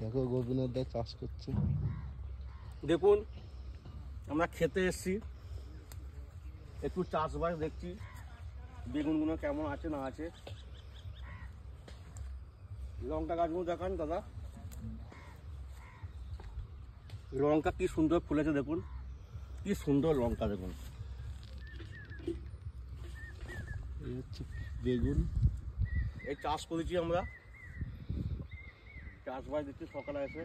দেখো গোবিনাথ দা চাষ করছে। দেখুন আমরা খেতে এসেছি, একটু চাষবাস দেখছি, বেগুনগুলো কেমন আছে না আছে। লঙ্কা গাছগুলো দেখান দাদা, লঙ্কা কি সুন্দর ফুলেছে, দেখুন কি সুন্দর লঙ্কা। দেখুন এই হচ্ছে বেগুন। এই চাষ করেছি আমরা, চাষবাস দেখছি সকালে এসে,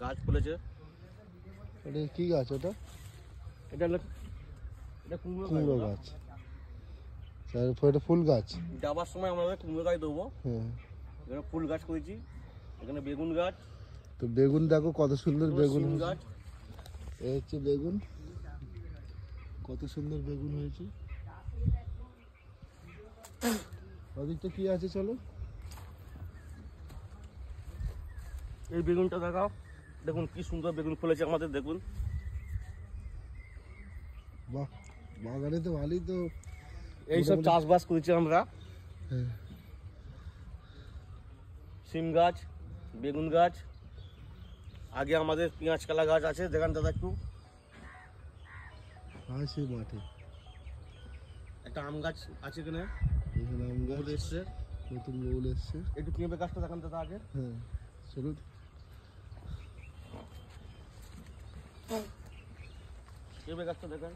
গাছ ফুলেছে। এটা কি গাছ? ওটা এটা কুমড়ো গাছ। এটা ফুল গাছ। যাবার সময় আমরা কুমড়ো গাছ দেবো। হ্যাঁ, এখানে ফুল গাছ করেছি, এখানে বেগুন গাছ। তো বেগুন দেখো কত সুন্দর বেগুন গাছ। এই হচ্ছে বেগুন, কত সুন্দর বেগুন হয়েছে। ওদিকটা কি আছে চলো। এই বেগুনটা দেখাও, দেখুন কি সুন্দর বেগুন ফলেছে আমাদের। দেখুন বাহ, বাগানে তো ভালোই তো। এইসব চাষবাস করেছি আমরা। হ্যাঁ, সিম গাছ, বেগুন গাছ, আগে আমাদের পেঁয়াজ কালা গাছ আছে, দেখান দাদা একটু। সেই মাঠে একটা আম গাছ আছে এখানে, এখানে আম গাছ এসছে, নতুন মৌল এসছে। একটু পেঁপে গাছটা দেখান দাদা আগে। হ্যাঁ চলুন। পেঁপে গাছটা দেখান।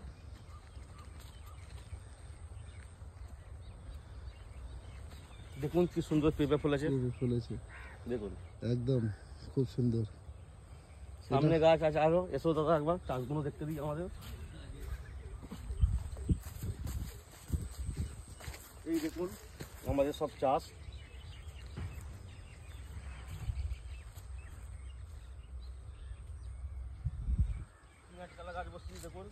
দেখুন কি সুন্দর পেঁপে ফলেছে। ফলেছে দেখুন একদম খুব সুন্দর। সামনে গাছ আছে আরো, এসো দাদা একবার চাষগুলো দেখতে দিই আমাদের। এই দেখুন আমাদের সব চাষ। পেঁয়াজ কালা গাছ বসছি, দেখুন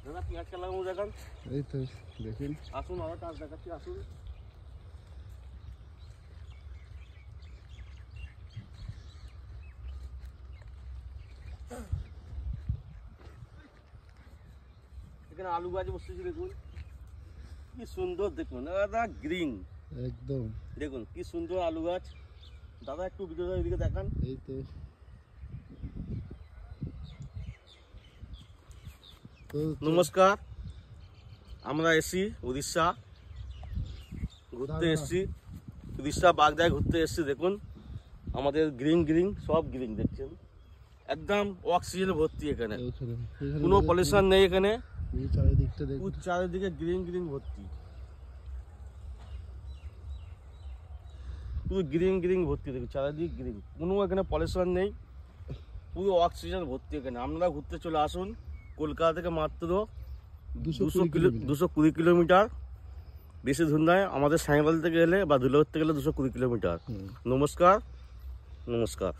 দাদা পেঁয়াজ কালা গাছ দেখান। এই তো দেখুন, আসুন আরো চাষ দেখাচ্ছি, আসুন। এখানে আলু গাছ বসেছি, দেখুন কি সুন্দর। দেখুন দাদা গ্রিন একদম দেখুন কি সুন্দর আলু গাছ। দাদা একটু ভিডিওটা এদিকে দেখান। এই তো। নমস্কার, আমরা এসছি উড়িষ্যা ঘুরতে এসছি, উড়িষ্যা বাগদায় ঘুরতে এসছি। দেখুন আমাদের গ্রিন গ্রিন সব গ্রিন দেখছেন, একদম অক্সিজেন ভর্তি। এখানে কোনো পলিউশন নেই, এখানে চারিদিকটা দেখুন, চারিদিকে গ্রিন গ্রিন ভর্তি, পুরো গ্রিন গ্রিন ভর্তি। দেখুন চারিদিক গ্রিন, কোনো এখানে পলিউশন নেই, পুরো অক্সিজেন ভর্তি এখানে। আপনারা ঘুরতে চলে আসুন, কলকাতা থেকে মাত্র 220 কিলোমিটার, বেশি দূর নয়। আমাদের সাঁইবাল থেকে গেলে বা ধুলাগড় থেকে গেলে 220 কিলোমিটার। নমস্কার নমস্কার।